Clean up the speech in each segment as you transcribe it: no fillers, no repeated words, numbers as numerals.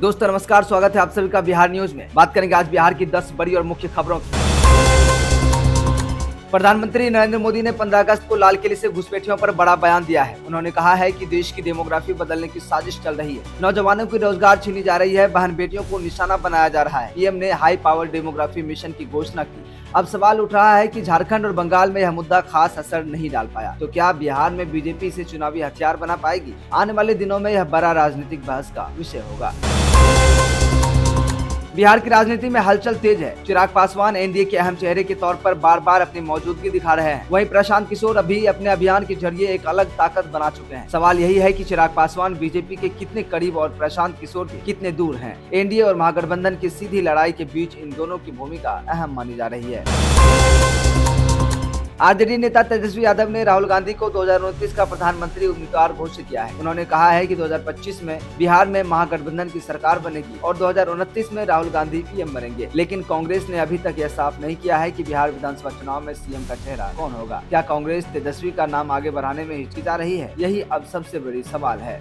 दोस्तों नमस्कार, स्वागत है आप सभी का बिहार न्यूज में। बात करेंगे आज बिहार की 10 बड़ी और मुख्य खबरों की। प्रधानमंत्री नरेंद्र मोदी ने 15 अगस्त को लाल किले से घुसपैठियों पर बड़ा बयान दिया है। उन्होंने कहा है कि देश की डेमोग्राफी बदलने की साजिश चल रही है, नौजवानों की रोजगार छीनी जा रही है, बहन बेटियों को निशाना बनाया जा रहा है। पीएम ने हाई पावर डेमोग्राफी मिशन की घोषणा की। अब सवाल उठ रहा है कि झारखंड और बंगाल में यह मुद्दा खास असर नहीं डाल पाया, तो क्या बिहार में बीजेपी इसे चुनावी हथियार बना पाएगी? आने वाले दिनों में यह बड़ा राजनीतिक बहस का विषय होगा। बिहार की राजनीति में हलचल तेज है। चिराग पासवान एनडीए के अहम चेहरे के तौर पर बार बार अपनी मौजूदगी दिखा रहे हैं। वहीं प्रशांत किशोर अभी अपने अभियान के जरिए एक अलग ताकत बना चुके हैं। सवाल यही है कि चिराग पासवान बीजेपी के कितने करीब और प्रशांत किशोर के कितने दूर हैं। एनडीए और महागठबंधन की सीधी लड़ाई के बीच इन दोनों की भूमिका अहम मानी जा रही है। आरजेडी नेता तेजस्वी यादव ने राहुल गांधी को 2029 का प्रधानमंत्री उम्मीदवार घोषित किया है। उन्होंने कहा है कि 2025 में बिहार में महागठबंधन की सरकार बनेगी और 2029 में राहुल गांधी पीएम बनेंगे। लेकिन कांग्रेस ने अभी तक यह साफ नहीं किया है कि बिहार विधानसभा चुनाव में सीएम का चेहरा कौन होगा। क्या कांग्रेस तेजस्वी का नाम आगे बढ़ाने में हिचकिचा रही है? यही अब सबसे बड़ी सवाल है।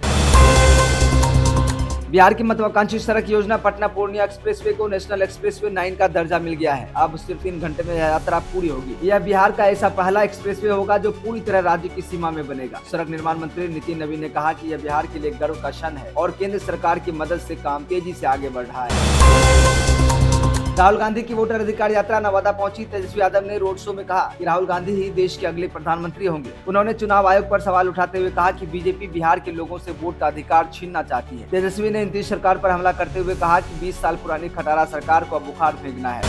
बिहार की महत्वाकांक्षी सड़क योजना पटना पूर्णिया एक्सप्रेसवे को नेशनल एक्सप्रेसवे 9 का दर्जा मिल गया है। अब सिर्फ 3 घंटे में यह यात्रा पूरी होगी। यह बिहार का ऐसा पहला एक्सप्रेसवे होगा जो पूरी तरह राज्य की सीमा में बनेगा। सड़क निर्माण मंत्री नितिन नवीन ने कहा कि यह बिहार के लिए गर्व का क्षण है और केंद्र सरकार की मदद से काम तेजी से आगे बढ़ रहा है। राहुल गांधी की वोटर अधिकार यात्रा नवादा पहुंची। तेजस्वी यादव ने रोड शो में कहा कि राहुल गांधी ही देश के अगले प्रधानमंत्री होंगे। उन्होंने चुनाव आयोग पर सवाल उठाते हुए कहा कि बीजेपी बिहार के लोगों से वोट का अधिकार छीनना चाहती है। तेजस्वी ने नीतीश सरकार पर हमला करते हुए कहा कि 20 साल पुरानी खटारा सरकार को अब बुखार फेंकना है।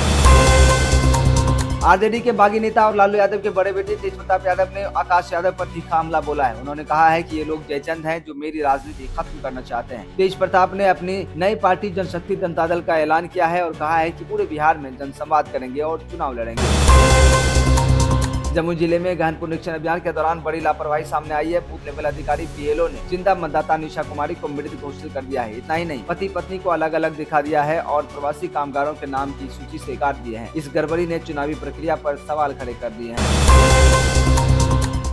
आरजेडी के बागी नेता और लालू यादव के बड़े बेटे तेज प्रताप यादव ने आकाश यादव पर तीखा हमला बोला है। उन्होंने कहा है कि ये लोग जयचंद हैं जो मेरी राजनीति खत्म करना चाहते हैं। तेज प्रताप ने अपनी नई पार्टी जनशक्ति जनता दल का ऐलान किया है और कहा है कि पूरे बिहार में जनसंवाद करेंगे और चुनाव लड़ेंगे। जमुई जिले में गहन पुनरीक्षण अभियान के दौरान बड़ी लापरवाही सामने आई है। बूथ लेवल अधिकारी बीएलओ ने जिंदा मतदाता निशा कुमारी को मृत घोषित कर दिया है। इतना ही नहीं, पति पत्नी को अलग अलग दिखा दिया है और प्रवासी कामगारों के नाम की सूची से काट दिए हैं। इस गड़बड़ी ने चुनावी प्रक्रिया पर सवाल खड़े कर दिए हैं।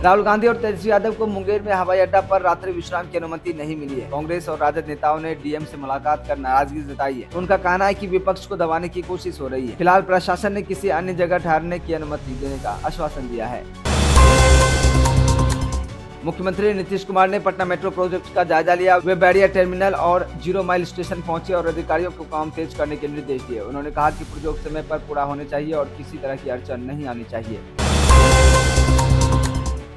राहुल गांधी और तेजस्वी यादव को मुंगेर में हवाई अड्डा पर रात्रि विश्राम की अनुमति नहीं मिली है। कांग्रेस और राजद नेताओं ने डीएम से मुलाकात कर नाराजगी जताई है। उनका कहना है कि विपक्ष को दबाने की कोशिश हो रही है। फिलहाल प्रशासन ने किसी अन्य जगह ठहरने की अनुमति देने का आश्वासन दिया है। मुख्यमंत्री नीतीश कुमार ने पटना मेट्रो प्रोजेक्ट का जायजा लिया। वे बैरियर टर्मिनल और 0 माइल स्टेशन पहुंचे और अधिकारियों को काम तेज करने के निर्देश दिए। उन्होंने कहा कि प्रोजेक्ट समय पर पूरा होने चाहिए और किसी तरह की अड़चन नहीं आनी चाहिए।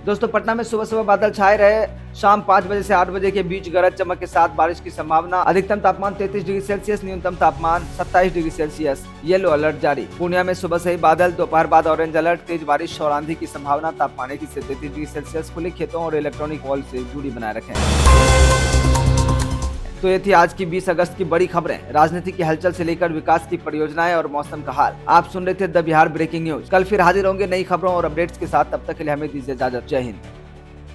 दोस्तों पटना में सुबह सुबह बादल छाए रहे। शाम 5 बजे से 8 बजे के बीच गरज चमक के साथ बारिश की संभावना। अधिकतम तापमान 33 डिग्री सेल्सियस, न्यूनतम तापमान 27 डिग्री सेल्सियस। येलो अलर्ट जारी। पूर्णिया में सुबह से ही बादल, दोपहर बाद ऑरेंज अलर्ट। तेज बारिश और आंधी की संभावना। तापमान 21 से 33 डिग्री सेल्सियस। खुले खेतों और इलेक्ट्रॉनिक वॉल से दूरी बनाए रखें। तो ये थी आज की 20 अगस्त की बड़ी खबरें। राजनीति की हलचल से लेकर विकास की परियोजनाएं और मौसम का हाल। आप सुन रहे थे द बिहार ब्रेकिंग न्यूज। कल फिर हाजिर होंगे नई खबरों और अपडेट्स के साथ। तब तक के लिए हमें दीजिए इजाजत। जय हिंद।